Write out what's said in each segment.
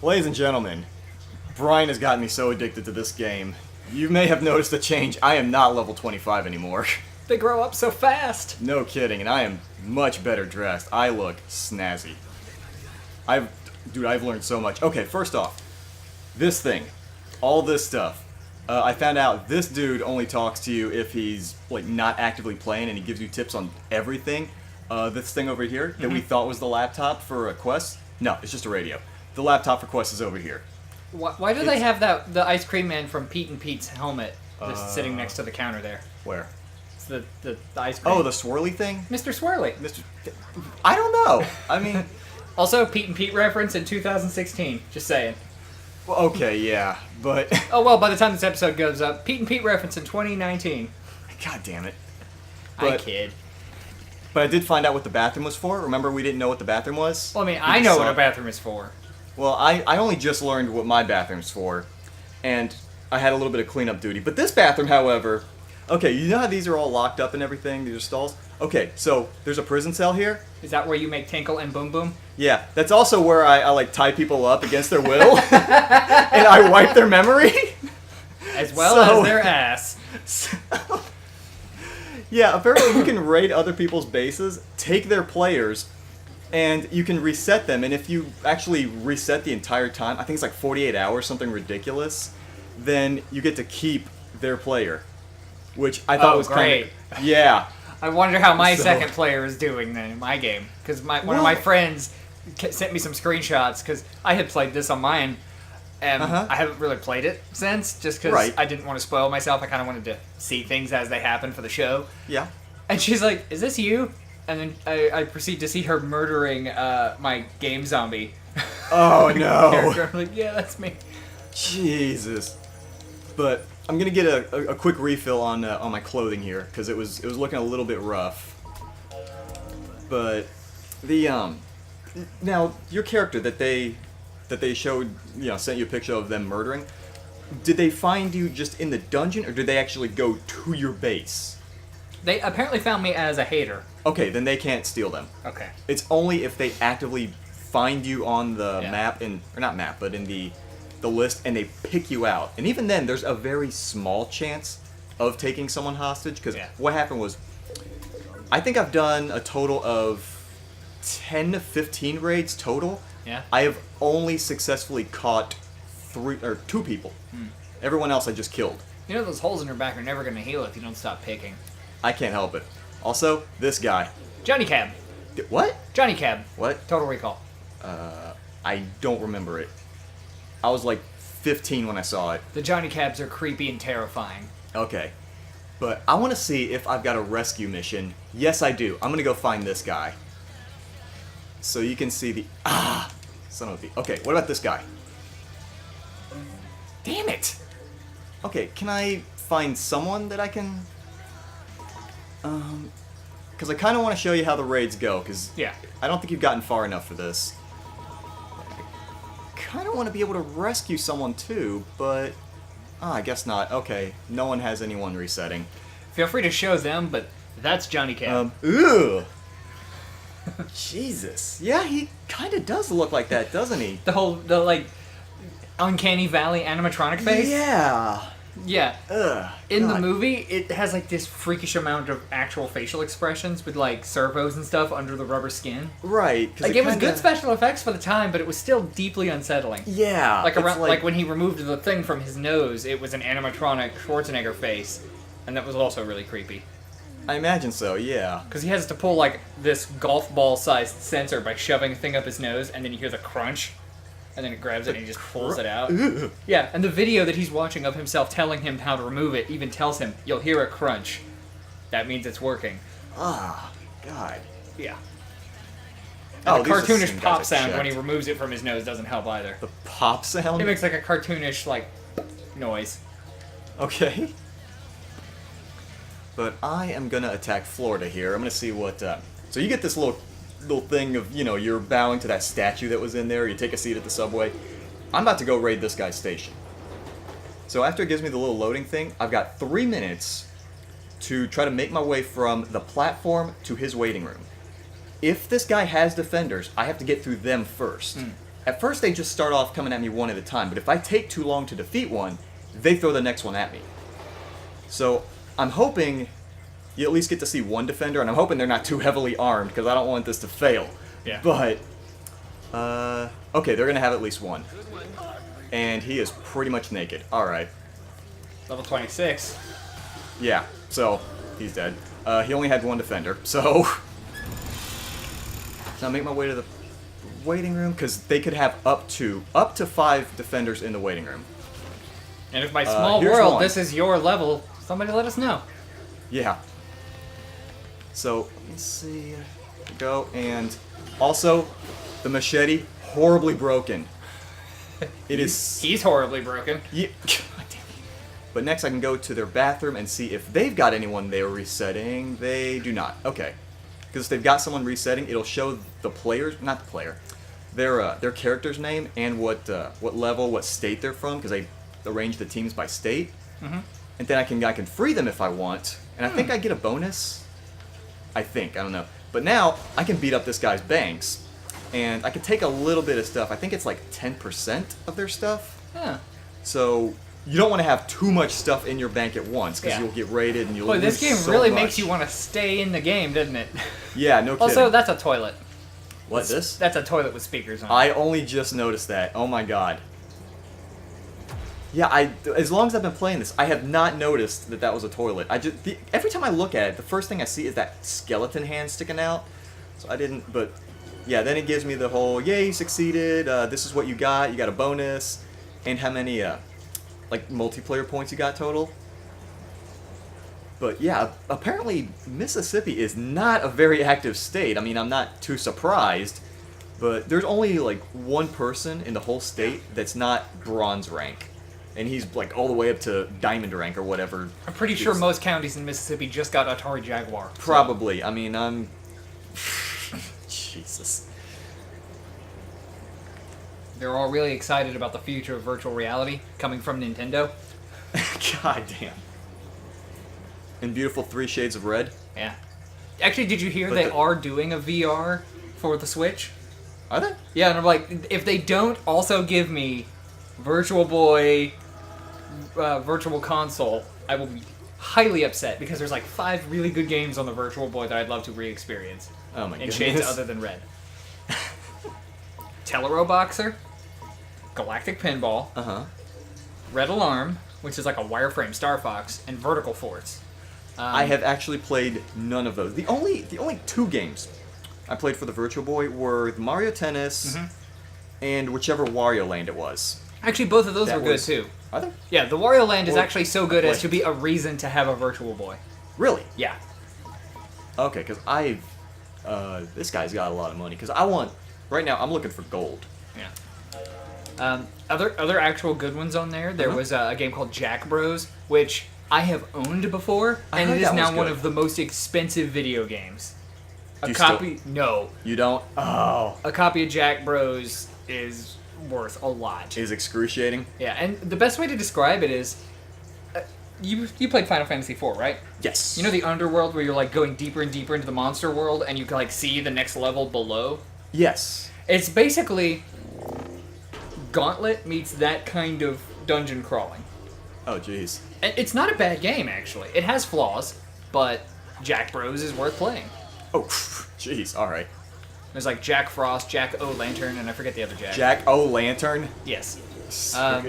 Ladies and gentlemen, Brian has gotten me so addicted to this game. You may have noticed a change. I am not level 25 anymore. They grow up so fast. No kidding, and I am much better dressed. I look snazzy. I've learned so much. Okay, first off, this thing, all this stuff. I found out this dude only talks to you if he's like not actively playing, and he gives you tips on everything. This thing over here that we thought was the laptop for Quest, no, it's just a radio. The laptop for Quest is over here. Why do they have the ice cream man from Pete and Pete's helmet just sitting next to the counter there? Where? It's the ice cream. Oh, the swirly thing? Mr. Swirly. I don't know. I mean... Also, Pete and Pete reference in 2016. Just saying. Well, okay, yeah, but... Oh, well, by the time this episode goes up, Pete and Pete reference in 2019. God damn it. I kid. But I did find out what the bathroom was for. Remember, we didn't know what the bathroom was? Well, I mean, I know what a bathroom is for. Well, I only just learned what my bathroom's for, and I had a little bit of cleanup duty. But this bathroom, however... Okay, you know how these are all locked up and everything? These are stalls? Okay, so there's a prison cell here. Is that where you make Tinkle and Boom Boom? Yeah, that's also where I like tie people up against their will, and I wipe their memory. As well as their ass. So, yeah, apparently you can raid other people's bases, take their players, and you can reset them. And if you actually reset the entire time, I think it's like 48 hours, something ridiculous, then you get to keep their player. Which I thought was great. Kind of... Yeah. I wonder how my second player is doing then in my game. Because one of my friends sent me some screenshots, because I had played this on mine, and I haven't really played it since, just because I didn't want to spoil myself. I kind of wanted to see things as they happen for the show. Yeah. And she's like, "Is this you?" And then I proceed to see her murdering my game zombie. Oh, no. Character. I'm like, yeah, that's me. Jesus. But I'm gonna get a quick refill on my clothing here because it was looking a little bit rough. But the now your character that they showed, sent you a picture of them murdering. Did they find you just in the dungeon, or did they actually go to your base? They apparently found me as a hater. Okay, then they can't steal them. Okay. It's only if they actively find you on the map or not map, but in the list, and they pick you out. And even then, there's a very small chance of taking someone hostage, because what happened was, I think I've done a total of 10 to 15 raids total. Yeah. I have only successfully caught 2 people. Everyone else I just killed. You know those holes in your back are never going to heal if you don't stop picking. I can't help it. Also, this guy. Johnny Cab. What? Johnny Cab. What? Total Recall. I don't remember it. I was like 15 when I saw it. The Johnny Cabs are creepy and terrifying. Okay. But I want to see if I've got a rescue mission. Yes, I do. I'm going to go find this guy. So you can see the... Son of a... Okay, what about this guy? Damn it! Okay, can I find someone that I can... Because I kind of want to show you how the raids go, because I don't think you've gotten far enough for this. Kind of want to be able to rescue someone too, but I guess not. Okay, no one has anyone resetting. Feel free to show them, but that's Johnny Cab. Ooh. Jesus. Yeah, he kind of does look like that, doesn't he? The like uncanny valley animatronic face. Yeah. Yeah. Ugh. In the movie, it has like this freakish amount of actual facial expressions with like servos and stuff under the rubber skin. Right. Like it was good special effects for the time, but it was still deeply unsettling. Yeah. Like like when he removed the thing from his nose, it was an animatronic Schwarzenegger face, and that was also really creepy. I imagine so. Yeah. Because he has to pull like this golf ball sized sensor by shoving a thing up his nose, and then you hear the crunch. And then it grabs it and he just pulls it out. Ugh. Yeah, and the video that he's watching of himself telling him how to remove it even tells him, you'll hear a crunch. That means it's working. Ah, God. Yeah. And the these are the cartoonish same pop guys I sound when he checked. removes it from his nose doesn't help either. The pop sound? It makes like a cartoonish, like, noise. Okay. But I am gonna attack Florida here. I'm gonna see what, so you get this little thing of, you're bowing to that statue that was in there, you take a seat at the subway. I'm about to go raid this guy's station. So after it gives me the little loading thing, I've got 3 minutes to try to make my way from the platform to his waiting room. If this guy has defenders, I have to get through them first. at first they just start off coming at me one at a time, but if I take too long to defeat one, they throw the next one at me. So I'm hoping you at least get to see one defender, and I'm hoping they're not too heavily armed, because I don't want this to fail. Yeah. But, okay, they're going to have at least one. And he is pretty much naked. Alright. Level 26. Yeah, so he's dead. He only had one defender, so... So I make my way to the waiting room, because they could have up to 5 defenders in the waiting room. And if by small world this is your level, somebody let us know. Yeah. So, let's see. Go, and also, the machete, horribly broken. It is... He's horribly broken. Yeah. God damn it. But next I can go to their bathroom and see if they've got anyone they're resetting. They do not. Okay. Because if they've got someone resetting, it'll show the players, not the player, their character's name and what level, what state they're from, because they arrange the teams by state. Mm-hmm. And then I can free them if I want. And I think I get a bonus. I don't know. But now I can beat up this guy's banks, and I can take a little bit of stuff. I think it's like 10% of their stuff. Yeah. So you don't want to have too much stuff in your bank at once, because you'll get raided and you'll lose so much. Boy, this game really makes you want to stay in the game, doesn't it? Yeah, no kidding. Also, that's a toilet. What, this? That's a toilet with speakers on it. I only just noticed that. Oh my god. Yeah, as long as I've been playing this, I have not noticed that was a toilet. Every time I look at it, the first thing I see is that skeleton hand sticking out. So I didn't, but yeah, then it gives me the whole, yay, you succeeded, this is what you got a bonus, and how many, like, multiplayer points you got total. But yeah, apparently Mississippi is not a very active state. I mean, I'm not too surprised, but there's only, like, one person in the whole state that's not bronze rank. And he's, like, all the way up to diamond rank or whatever. I'm pretty sure most counties in Mississippi just got Atari Jaguar. Probably. I mean, I'm... Jesus. They're all really excited about the future of virtual reality coming from Nintendo. God damn. In beautiful 3 shades of red. Yeah. Actually, did you hear they are doing a VR for the Switch? Are they? Yeah, and I'm like, if they don't also give me Virtual Boy, Virtual Console, I will be highly upset, because there's like 5 really good games on the Virtual Boy that I'd love to re-experience. Oh my goodness. In shades other than red. Telero Boxer, Galactic Pinball, Red Alarm, which is like a wireframe Star Fox, and Vertical Force. I have actually played none of those. The only 2 games I played for the Virtual Boy were Mario Tennis and whichever Wario Land it was. Actually, both of those were good too. Are they? Yeah, the Wario Land is actually so good as to be a reason to have a Virtual Boy. Really? Yeah. Okay, because this guy's got a lot of money. Because right now, I'm looking for gold. Yeah. Other actual good ones on there. There was a game called Jack Bros, which I have owned before, and it is now one of the most expensive video games. No. You don't? Oh. A copy of Jack Bros is worth a lot. Is excruciating? Yeah, and the best way to describe it is, you played Final Fantasy IV, right? Yes. You know the underworld where you're like going deeper and deeper into the monster world, and you can like see the next level below? Yes. It's basically Gauntlet meets that kind of dungeon crawling. Oh, jeez. And it's not a bad game, actually. It has flaws, but Jack Bros is worth playing. Oh, jeez. All right. There's like Jack Frost, Jack O'Lantern, and I forget the other Jack. Jack O'Lantern? Yes. Oh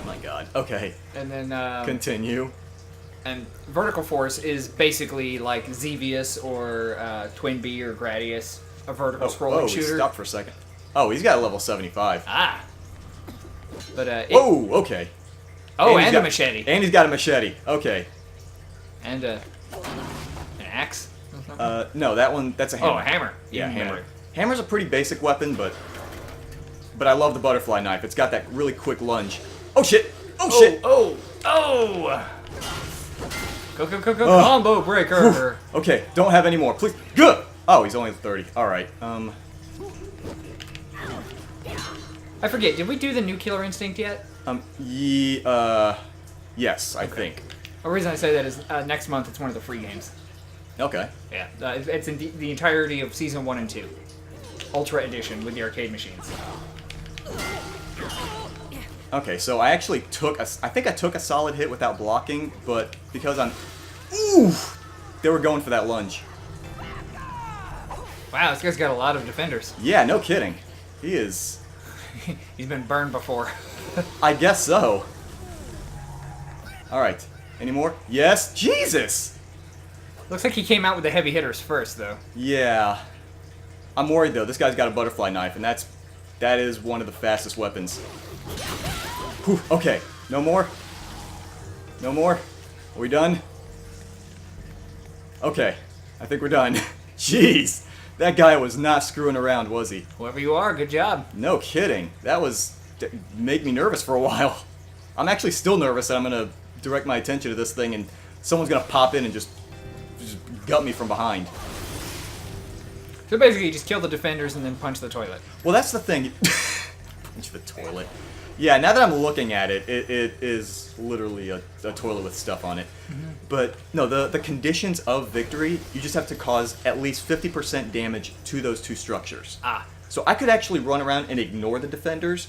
my god. Okay. And then... continue. And Vertical Force is basically like Xevious or Twin Bee or Gradius, a vertical scrolling shooter. Stop for a second. Oh, he's got a level 75. Ah. But whoa, okay. Oh, and a machete. And he's got a machete. Okay. And an axe? No, that's a hammer. Oh, a hammer. Yeah, hammer. Hammer's a pretty basic weapon, but I love the butterfly knife. It's got that really quick lunge. Oh shit! Oh shit! Oh! Go, combo breaker! Okay, don't have any more, please. Good! Oh, he's only 30. Alright, I forget, did we do the new Killer Instinct yet? Yes, I think. The reason I say that is next month it's one of the free games. Okay. Yeah, it's in the entirety of Season 1 and 2. Ultra Edition with the arcade machines. Okay, so I actually took I think I took a solid hit without blocking, but because I'm... Ooh! They were going for that lunge. Wow, this guy's got a lot of defenders. Yeah, no kidding. He is... He's been burned before. I guess so. Alright. Any more? Yes? Jesus! Looks like he came out with the heavy hitters first, though. Yeah. I'm worried, though. This guy's got a butterfly knife, and that is one of the fastest weapons. Whew, okay. No more? No more? Are we done? Okay. I think we're done. Jeez! That guy was not screwing around, was he? Whoever you are, good job. No kidding. That was... make me nervous for a while. I'm actually still nervous that I'm going to direct my attention to this thing and someone's going to pop in and just gut me from behind. So basically, you just kill the defenders and then punch the toilet. Well, that's the thing. Punch the toilet. Yeah, now that I'm looking at it, it is literally a toilet with stuff on it. Mm-hmm. But, no, the conditions of victory, you just have to cause at least 50% damage to those two structures. Ah. So I could actually run around and ignore the defenders,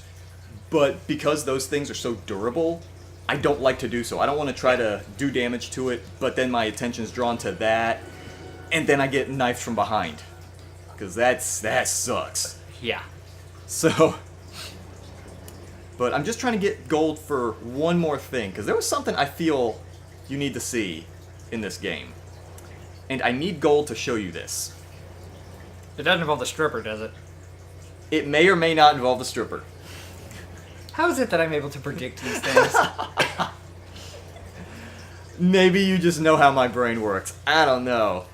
but because those things are so durable, I don't like to do so. I don't want to try to do damage to it, but then my attention is drawn to that, and then I get knifed from behind. Because that sucks. Yeah. So... But I'm just trying to get gold for one more thing, because there was something I feel you need to see in this game. And I need gold to show you this. It doesn't involve the stripper, does it? It may or may not involve the stripper. How is it that I'm able to predict these things? Maybe you just know how my brain works. I don't know.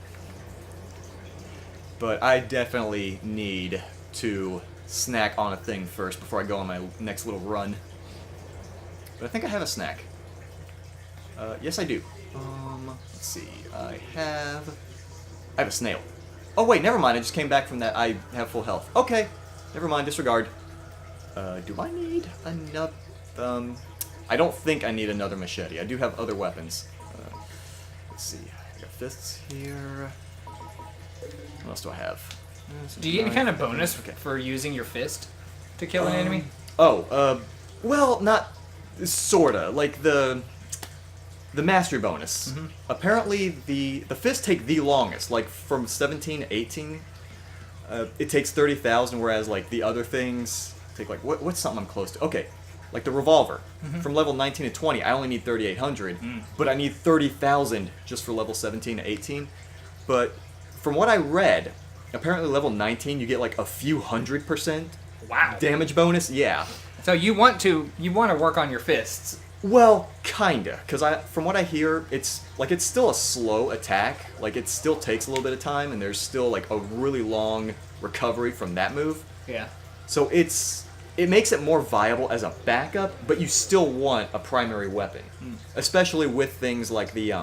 But I definitely need to snack on a thing first before I go on my next little run. But I think I have a snack. Yes, I do. Let's see. I have a snail. Oh wait, never mind. I just came back from that. I have full health. Okay, never mind. Disregard. Do I need another? I don't think I need another machete. I do have other weapons. Let's see. I got fists here. What else do I have? Do you get any kind of bonus for using your fist to kill an enemy? Well, not sorta. Like the mastery bonus. Mm-hmm. Apparently, the fists take the longest. Like from 17 to 18, it takes 30,000, whereas like the other things take like what's something I'm close to? Okay, like the revolver. Mm-hmm. From level 19 to 20, I only need 3,800, but I need 30,000 just for level 17 to 18. But from what I read, apparently level 19 you get like a few 100% damage bonus. Yeah. So you want to work on your fists. Well, kinda, because from what I hear, it's still a slow attack. Like it still takes a little bit of time, and there's still like a really long recovery from that move. Yeah. So it makes it more viable as a backup, but you still want a primary weapon, especially with things like the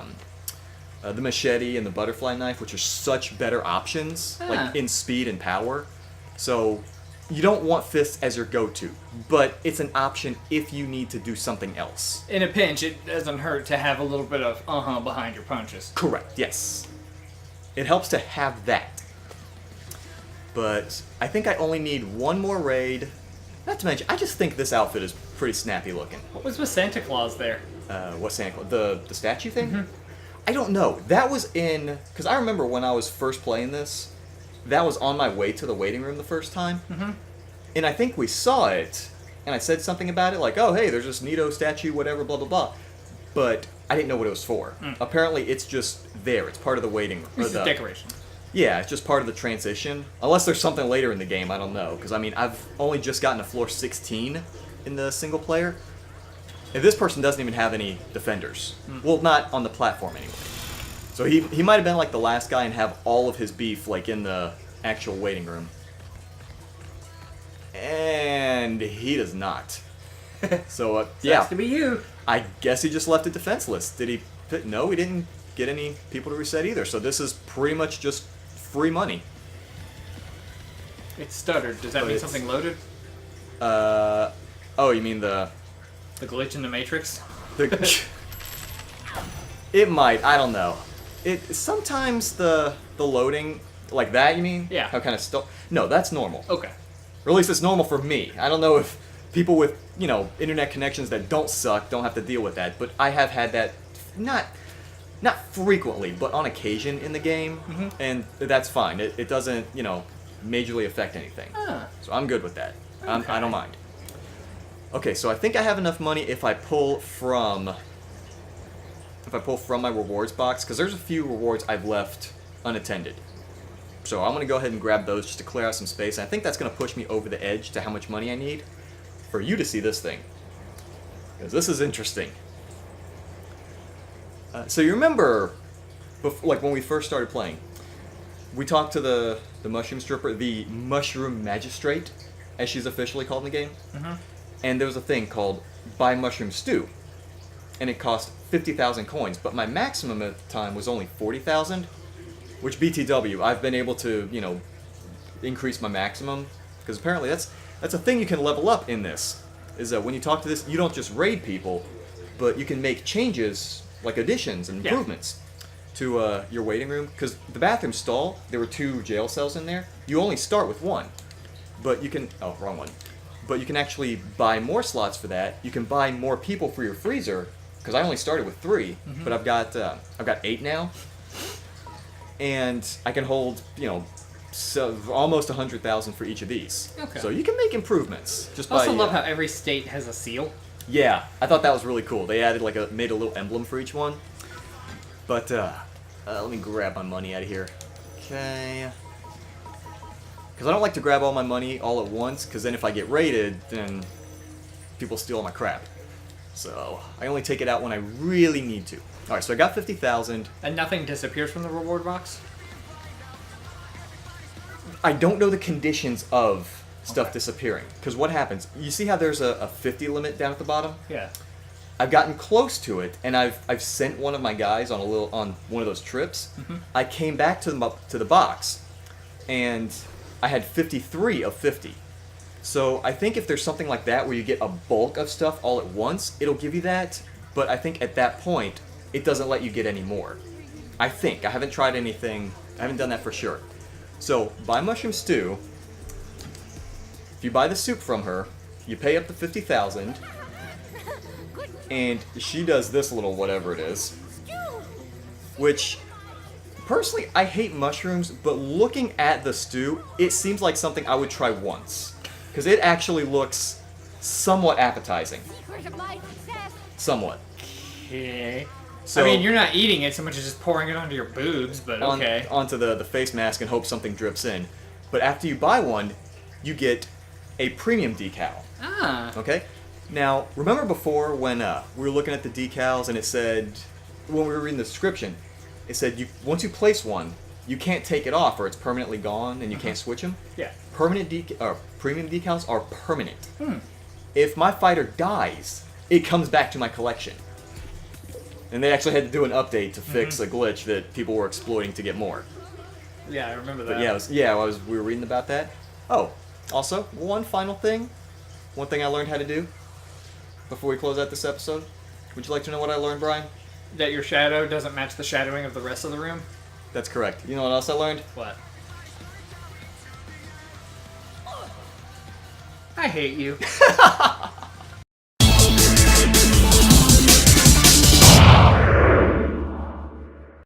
machete and the butterfly knife, which are such better options, like in speed and power. So you don't want fists as your go-to, but it's an option if you need to do something else. In a pinch, it doesn't hurt to have a little bit of behind your punches. Correct, yes. It helps to have that. But I think I only need one more raid. Not to mention, I just think this outfit is pretty snappy looking. What was with Santa Claus there? What Santa Claus? The statue thing? Mm-hmm. I don't know. That was in... Because I remember when I was first playing this, that was on my way to the waiting room the first time. Mm-hmm. And I think we saw it, and I said something about it, like, oh, hey, there's this Nito statue, whatever, blah, blah, blah. But I didn't know what it was for. Apparently, it's just there. It's part of the waiting room. It's a decoration. Yeah, it's just part of the transition. Unless there's something later in the game, I don't know. Because, I mean, I've only just gotten to floor 16 in the single player. And this person doesn't even have any defenders. Well, not on the platform anyway. So he might have been like the last guy and have all of his beef like in the actual waiting room. And he does not. So, yeah. Sucks to be you. I guess he just left it defenseless. Did he? No, he didn't get any people to reset either. So this is pretty much just free money. It stuttered. Does that mean something loaded? Oh, you mean the glitch in the Matrix? It might. I don't know. Sometimes the loading Like that, you mean? Yeah. How kind of stuff? No, that's normal. Okay. Or at least it's normal for me. I don't know if people with, internet connections that don't suck don't have to deal with that, but I have had that not frequently, but on occasion in the game, and that's fine. It doesn't, majorly affect anything. So I'm good with that. Okay. I don't mind. Okay, so I think I have enough money if I pull from my rewards box, because there's a few rewards I've left unattended. So I'm going to go ahead and grab those just to clear out some space. And I think that's going to push me over the edge to how much money I need for you to see this thing. Because this is interesting. So you remember, like when we first started playing, we talked to the mushroom stripper, the mushroom magistrate, as she's officially called in the game. And there was a thing called buy mushroom stew. And it cost 50,000 coins, but my maximum at the time was only 40,000. Which BTW, I've been able to, increase my maximum, because apparently that's a thing you can level up in this. Is that when you talk to this, you don't just raid people, but you can make changes, like additions and improvements to your waiting room. Because the bathroom stall, there were 2 jail cells in there. You only start with 1, but you can wrong one. But you can actually buy more slots for that. You can buy more people for your freezer, because I only started with 3, but I've got 8 now. And I can hold, so almost 100,000 for each of these. Okay. So you can make improvements just I by. also love how every state has a seal. Yeah, I thought that was really cool. They added made a little emblem for each one. But let me grab my money out of here. Okay. Because I don't like to grab all my money all at once, because then if I get raided, then people steal all my crap. So I only take it out when I really need to. All right, so I got 50,000. And nothing disappears from the reward box? I don't know the conditions of stuff disappearing. Because what happens? You see how there's a 50 limit down at the bottom? Yeah. I've gotten close to it, and I've sent one of my guys on one of those trips. I came back to the box, and I had 53 of 50. So I think if there's something like that where you get a bulk of stuff all at once, it'll give you that. But I think at that point, it doesn't let you get any more. I think. I haven't tried anything. I haven't done that for sure. So, buy mushroom stew. If you buy the soup from her, you pay up to 50,000. And she does this little whatever it is. Which, personally, I hate mushrooms, but looking at the stew, it seems like something I would try once. Because it actually looks somewhat appetizing. Somewhat. Okay. So, I mean, you're not eating it so much as just pouring it onto your boobs, but okay. Onto the face mask and hope something drips in. But after you buy one, you get a premium decal. Ah. Okay? Now, remember before when we were looking at the decals and it said, when we were reading the description, it said once you place one, you can't take it off or it's permanently gone and you can't switch them? Yeah. Premium decals are permanent. If my fighter dies, it comes back to my collection. And they actually had to do an update to fix a glitch that people were exploiting to get more. Yeah, I remember that. But we were reading about that. Oh, also, one final thing. One thing I learned how to do before we close out this episode. Would you like to know what I learned, Brian? That your shadow doesn't match the shadowing of the rest of the room? That's correct. You know what else I learned? What? I hate you.